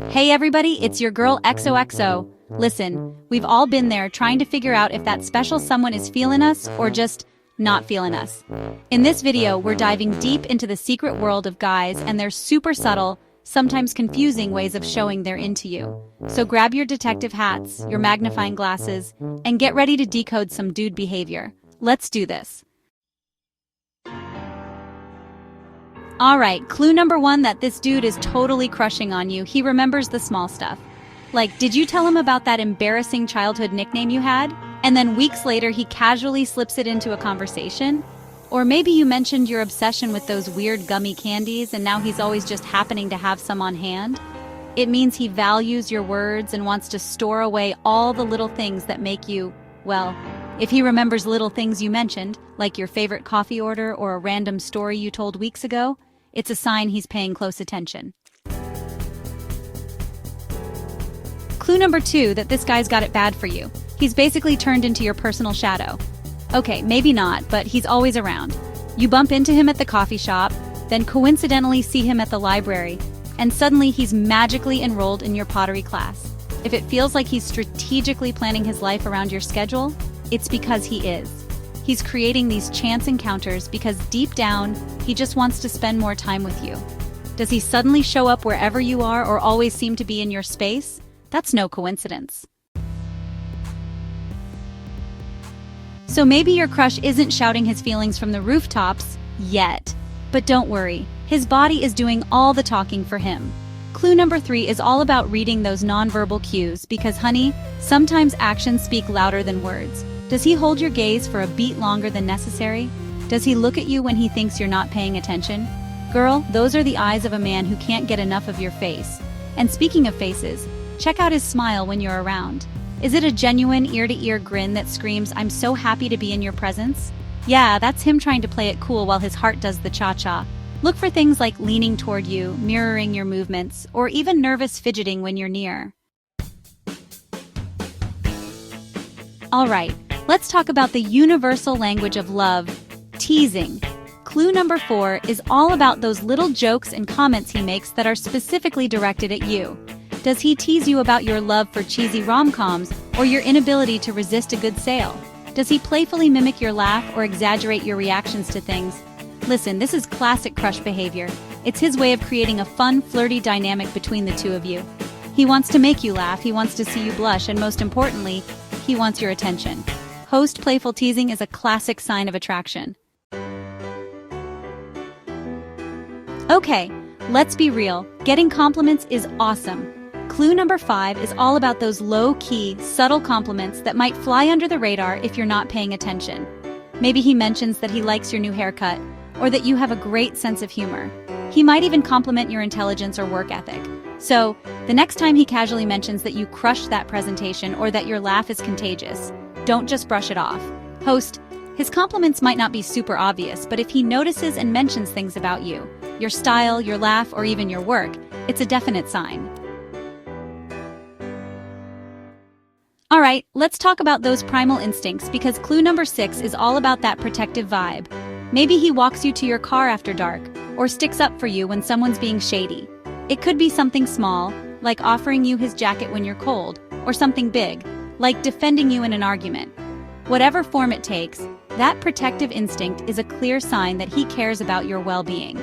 Hey everybody, it's your girl XOXO. Listen, we've all been there trying to figure out if that special someone is feeling us or just not feeling us. In this video, we're diving deep into the secret world of guys and their super subtle, sometimes confusing ways of showing they're into you. So grab your detective hats, your magnifying glasses, and get ready to decode some dude behavior. Let's do this. Alright, clue number one that this dude is totally crushing on you. He remembers the small stuff. Like, did you tell him about that embarrassing childhood nickname you had? And then weeks later, he casually slips it into a conversation? Or maybe you mentioned your obsession with those weird gummy candies and now he's always just happening to have some on hand? It means he values your words and wants to store away all the little things that make you, well, if he remembers little things you mentioned, like your favorite coffee order or a random story you told weeks ago, it's a sign he's paying close attention. Clue number two that this guy's got it bad for you. He's basically turned into your personal shadow. Okay, maybe not, but he's always around. You bump into him at the coffee shop, then coincidentally see him at the library, and suddenly he's magically enrolled in your pottery class. If it feels like he's strategically planning his life around your schedule, it's because he is. He's creating these chance encounters because deep down, he just wants to spend more time with you. Does he suddenly show up wherever you are or always seem to be in your space? That's no coincidence. So maybe your crush isn't shouting his feelings from the rooftops yet. But don't worry, his body is doing all the talking for him. Clue number three is all about reading those nonverbal cues because, honey, sometimes actions speak louder than words. Does he hold your gaze for a beat longer than necessary? Does he look at you when he thinks you're not paying attention? Girl, those are the eyes of a man who can't get enough of your face. And speaking of faces, check out his smile when you're around. Is it a genuine ear-to-ear grin that screams, "I'm so happy to be in your presence"? Yeah, that's him trying to play it cool while his heart does the cha-cha. Look for things like leaning toward you, mirroring your movements, or even nervous fidgeting when you're near. All right, let's talk about the universal language of love, teasing. Clue number four is all about those little jokes and comments he makes that are specifically directed at you. Does he tease you about your love for cheesy rom-coms or your inability to resist a good sale? Does he playfully mimic your laugh or exaggerate your reactions to things? Listen, this is classic crush behavior. It's his way of creating a fun, flirty dynamic between the two of you. He wants to make you laugh, he wants to see you blush, and most importantly, he wants your attention. Host playful teasing is a classic sign of attraction. Okay, let's be real. Getting compliments is awesome. Clue number five is all about those low-key, subtle compliments that might fly under the radar if you're not paying attention. Maybe he mentions that he likes your new haircut, or that you have a great sense of humor. He might even compliment your intelligence or work ethic. So, the next time he casually mentions that you crushed that presentation or that your laugh is contagious, don't just brush it off. Host, his compliments might not be super obvious, but if he notices and mentions things about you, your style, your laugh, or even your work, it's a definite sign. Alright, let's talk about those primal instincts because clue number six is all about that protective vibe. Maybe he walks you to your car after dark, or sticks up for you when someone's being shady. It could be something small, like offering you his jacket when you're cold, or something big, like defending you in an argument. Whatever form it takes, that protective instinct is a clear sign that he cares about your well-being.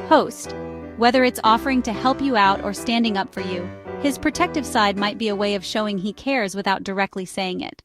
Host, whether it's offering to help you out or standing up for you, his protective side might be a way of showing he cares without directly saying it.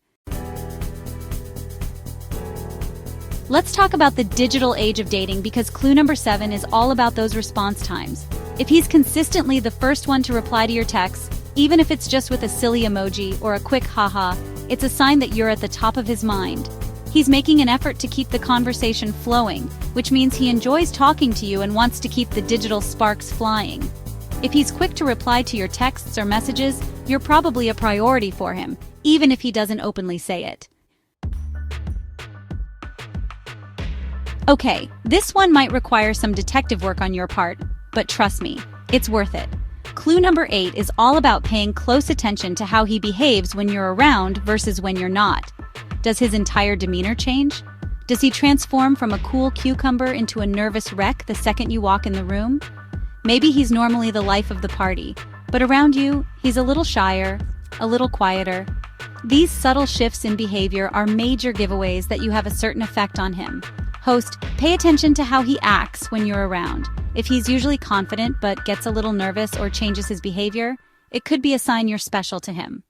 Let's talk about the digital age of dating because clue number seven is all about those response times. If he's consistently the first one to reply to your texts, even if it's just with a silly emoji or a quick haha, it's a sign that you're at the top of his mind. He's making an effort to keep the conversation flowing, which means he enjoys talking to you and wants to keep the digital sparks flying. If he's quick to reply to your texts or messages, you're probably a priority for him, even if he doesn't openly say it. Okay, this one might require some detective work on your part, but trust me, it's worth it. Clue number 8 is all about paying close attention to how he behaves when you're around versus when you're not. Does his entire demeanor change? Does he transform from a cool cucumber into a nervous wreck the second you walk in the room? Maybe he's normally the life of the party, but around you, he's a little shyer, a little quieter. These subtle shifts in behavior are major giveaways that you have a certain effect on him. Host, pay attention to how he acts when you're around. If he's usually confident but gets a little nervous or changes his behavior, it could be a sign you're special to him.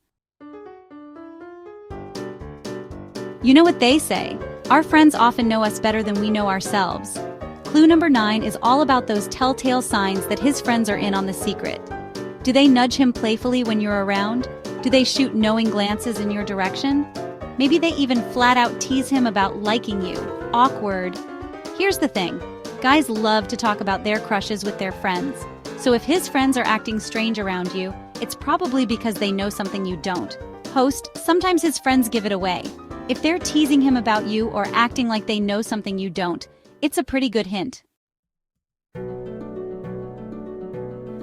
You know what they say, our friends often know us better than we know ourselves. Clue number 9 is all about those telltale signs that his friends are in on the secret. Do they nudge him playfully when you're around? Do they shoot knowing glances in your direction? Maybe they even flat out tease him about liking you. Awkward. Here's the thing. Guys love to talk about their crushes with their friends. So if his friends are acting strange around you, it's probably because they know something you don't. Host, sometimes his friends give it away. If they're teasing him about you or acting like they know something you don't, it's a pretty good hint.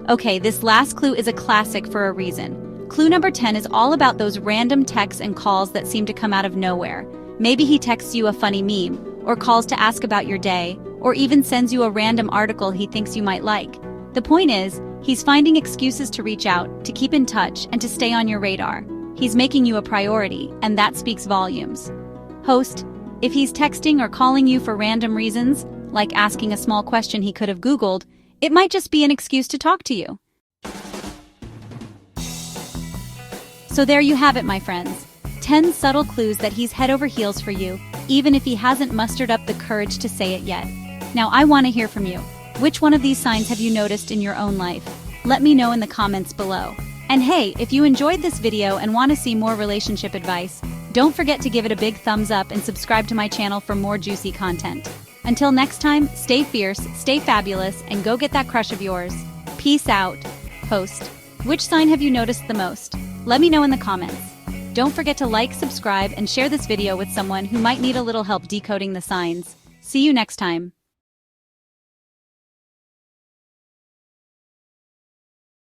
Okay, this last clue is a classic for a reason. Clue number 10 is all about those random texts and calls that seem to come out of nowhere. Maybe he texts you a funny meme, or calls to ask about your day, or even sends you a random article he thinks you might like. The point is, he's finding excuses to reach out, to keep in touch, and to stay on your radar. He's making you a priority, and that speaks volumes. Host, if he's texting or calling you for random reasons, like asking a small question he could have Googled, it might just be an excuse to talk to you. So there you have it, my friends. 10 subtle clues that he's head over heels for you, even if he hasn't mustered up the courage to say it yet. Now I want to hear from you. Which one of these signs have you noticed in your own life? Let me know in the comments below. And hey, if you enjoyed this video and want to see more relationship advice, don't forget to give it a big thumbs up and subscribe to my channel for more juicy content. Until next time, stay fierce, stay fabulous, and go get that crush of yours. Peace out. Host, which sign have you noticed the most? Let me know in the comments. Don't forget to like, subscribe, and share this video with someone who might need a little help decoding the signs. See you next time.